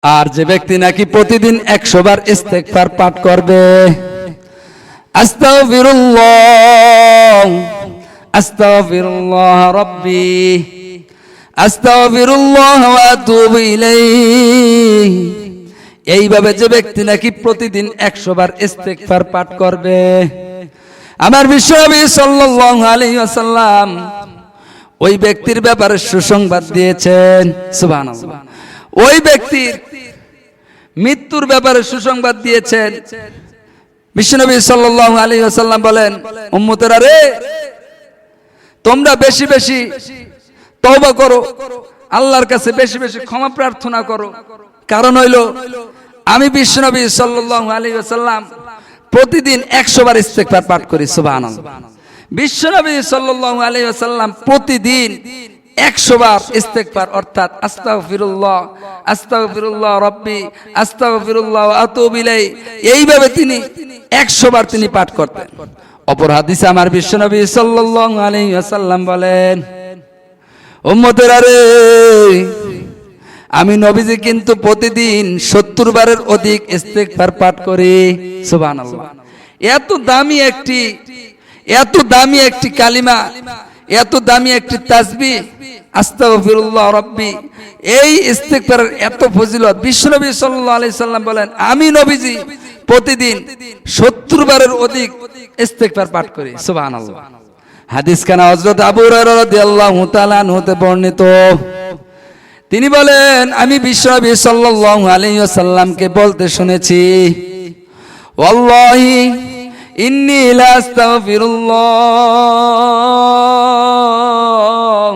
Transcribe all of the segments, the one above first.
আর যে ব্যক্তি নাকি প্রতিদিন 100 বার ইস্তেগফার পাঠ করবে, আস্তাগফিরুল্লাহ আস্তাগফিরুল্লাহ রাব্বি আস্তাগফিরুল্লাহ ওয়া আতুবু ইলাইহি, এইভাবে যে ব্যক্তি নাকি প্রতিদিন 100 বার ইস্তেগফার পাঠ করবে, আমার বিশ্বনবী সাল্লাল্লাহু আলাইহি ওয়াসাল্লাম ওই ব্যক্তির ব্যাপারে সুসংবাদ দিয়েছেন। সুবহানাল্লাহ। ওই ব্যক্তির মৃত্যুর ব্যাপারে সুসংবাদ দিয়েছেন। বিশ্বনবী সাল্লাল্লাহু আলাইহি ওয়াসাল্লাম বলেন, উম্মতেরা রে, তোমরা বেশি বেশি তওবা করো, আল্লাহর কাছে বেশি বেশি ক্ষমা প্রার্থনা করো। কারণ হইল আমি বিশ্বনবী সাল্লাল্লাহু আলাইহি ওয়াসাল্লাম প্রতিদিন 100 বার ইস্তেগফার পাঠ করি। সুবহানাল্লাহ। বিশ্বনবী সাল্লাল্লাহু আলাইহি ওয়াসাল্লাম প্রতিদিন 100 বার ইস্তেগফার অর্থাৎ আস্তাগফিরুল্লাহ আস্তাগফিরুল্লাহ রাব্বি আস্তাগফিরুল্লাহ ওয়া আতুবু ইলাইহি, এইভাবে তিনি 100 বার তিনি পাঠ করতেন। অপর হাদিসে আমার বিশ্বনবী সাল্লাল্লাহু আলাইহি ওয়াসাল্লাম বলেন, উম্মতেরা রে, আমি নবীজি কিন্তু প্রতিদিন 70 বারের অধিক ইস্তেগফার পাঠ করি। সুবহানাল্লাহ। এত দামি একটি কালিমা, এত দামি একটি তাসবিহ আস্তাগফিরুল্লাহ রাব্বি, এই ইস্তেগফারের এত ফজিলত। বিশ্বনবী সাল্লাল্লাহু আলাইহি সাল্লাম বলেন, আমি নবীজি প্রতিদিন 70 বারের অধিক ইস্তেগফার পাঠ করি। সুবহানাল্লাহ। হাদিস খানা হযরত আবু হুরায়রা রাদিয়াল্লাহু তাআলা আনহু হতে বর্ণিত। তিনি বলেন, আমি বিশ্বনবী সাল্লাল্লাহু আলাইহি ওয়াসাল্লামকে বলতে শুনেছি, ওয়াল্লাহি ইন্নী লা আস্তাগফিরুল্লাহ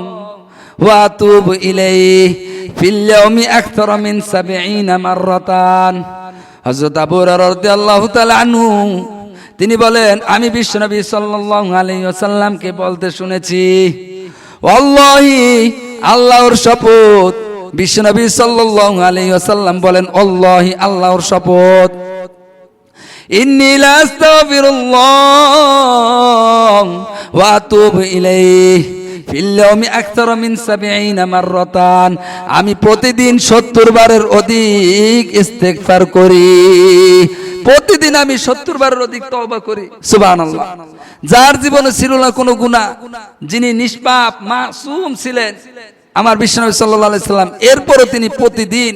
ওয়া আতুবু ইলাইহি ফিল ইয়াউমি আকতারা মিন 70 মাররাতান। হযরত আবু হুরায়রা রাদিয়াল্লাহু তাআলা আনহু তিনি বলেন, আমি বিশ্বনবী সাল্লাল্লাহু আলাইহি ওয়াসাল্লামকে বলতে শুনেছি, ওয়াল্লাহি, আল্লাহর শপথ। বিশ্বনবী সাল্লাল্লাহু আলাইহি ওয়াসাল্লাম বলেন, আল্লাহি, আল্লাহর শপথ, ইন্নী লা আস্তাগফিরুল্লাহ ওয়া আতুবু ইলাইহি ফিল ইয়াউমি আকতারা মিন 70 মাররাতান, আমি প্রতিদিন 70 বারের অধিক ইস্তেগফার করি। প্রতিদিন আমি 70 বারের অধিক তওবা করি। সুবহানাল্লাহ। যার জীবনে ছিল না কোনো গুনাহ, যিনি নিষ্পাপ মাসুম ছিলেন আমার বিশ্বনবী সাল্লাল্লাহু আলাইহি সাল্লাম, এরপরও তিনি প্রতিদিন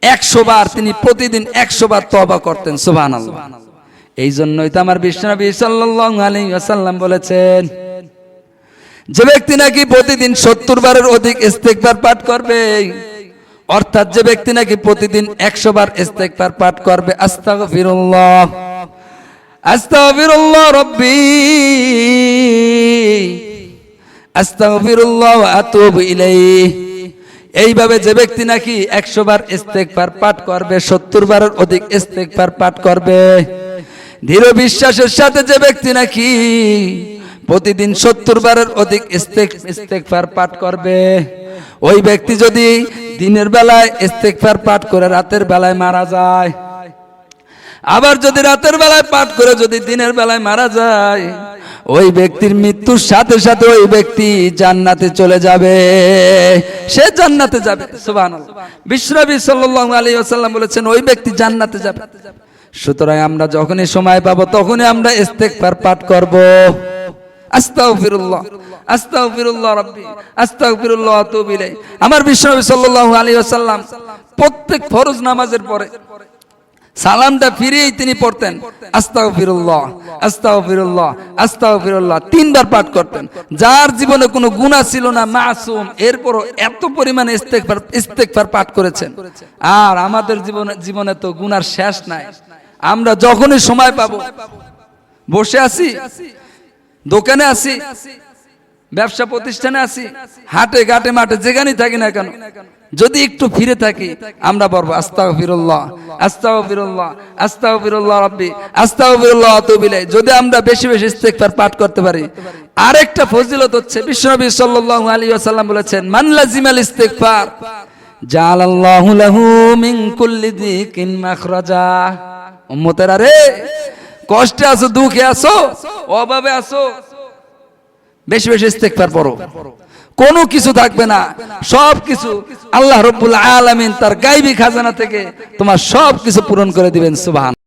100 বার, তিনি প্রতিদিন 100 বার তওবা করতেন। সুবহানাল্লাহ। এই জন্যই তো আমার বিশ্বনবী সাল্লাল্লাহু আলাইহি ওয়াসাল্লাম বলেছেন, যে ব্যক্তি নাকি প্রতিদিন 70 বারের অধিক ইস্তেগফার পাঠ করবে, অর্থাৎ যে ব্যক্তি নাকি প্রতিদিন 100 বার ইস্তেগফার পাঠ করবে, আস্তাগফিরুল্লাহ আস্তাগফিরুল্লাহ রাব্বি আস্তাগফিরুল্লাহ ওয়া আতুবু ইলাইহি, এইভাবে যে ব্যক্তি নাকি 100 বার ইস্তেগফার পাঠ করবে, 70 বারের অধিক ইস্তেগফার পাঠ করবে, দৃঢ় বিশ্বাসের সাথে যে ব্যক্তি নাকি প্রতিদিন 70 বারের অধিক ইস্তেগফার পাঠ করবে, ওই ব্যক্তি যদি দিনের বেলায় ইস্তেগফার পাঠ করে রাতের বেলায় মারা যায়, আবার যদি রাতের বেলায় পাঠ করে যদি দিনের বেলায় মারা যায়, ওই ব্যক্তির মৃত্যুর সাথে সাথে ওই ব্যক্তি জান্নাতে চলে যাবে, সে জান্নাতে যাবে। সুবহানাল্লাহ। বিশ্বনবী সাল্লাল্লাহু আলাইহি ওয়াসাল্লাম বলেছেন, ওই ব্যক্তি জান্নাতে যাবে। সুতরাং আমরা যখনই সময় পাবো তখনই আমরা ইস্তেগফার পাঠ করব। আস্তাগফিরুল্লাহ আস্তাগফিরুল্লাহ রাব্বি আস্তাগফিরুল্লাহ ওয়া আতুবু ইলাইহি। আমার বিশ্বনবী সাল্লাল্লাহু আলাইহি ওয়াসাল্লাম প্রত্যেক ফরজ নামাজের পরে সালামটা ফিরিয়েই তিনি পড়তেন, আস্তাগফিরুল্লাহ আস্তাগফিরুল্লাহ আস্তাগফিরুল্লাহ, 3 বার পাঠ করতেন। যার জীবনে কোনো গুনাহ ছিল না, মাসুম, এরপরও এত পরিমাণে ইস্তেগফার পাঠ করেছেন। আর আমাদের জীবনে তো গুনার শেষ নাই। আমরা যখনই সময় পাবো, বসে আছি, দোকানে আছি, ব্যবসা প্রতিষ্ঠানে আছি, হাটে ঘাটে মাঠে যেখানেই থাকি না কেন, যদি একটু ফিরে থাকি, আমরা বলবো আস্তাগফিরুল্লাহ আস্তাগফিরুল্লাহ আস্তাগফিরুল্লাহ রাব্বি আস্তাগফিরুল্লাহ ওয়া আতুবু ইলাইহি, যদি আমরা বেশি বেশি ইস্তেগফার পাঠ করতে পারি। আরেকটা ফজিলত হচ্ছে, বিশ্বনবী সাল্লাল্লাহু আলাইহি ওয়াসাল্লাম বলেছেন, মান লাজিমাল ইস্তেগফার জাআলাল্লাহু লাহু মিন কুল্লি যিকিন মাখরাজা। উম্মতেরা রে, কষ্টে আছো, দুঃখে আছো, অভাবে আছো, বেশি বেশি ইস্তেগফার পড়ো। কোনো কিছু থাকবে না, সব কিছু আল্লাহ রাব্বুল আলামিন তার গায়বী খাজানা থেকে তোমার সব কিছু পূরণ করে দিবেন। সুবহান।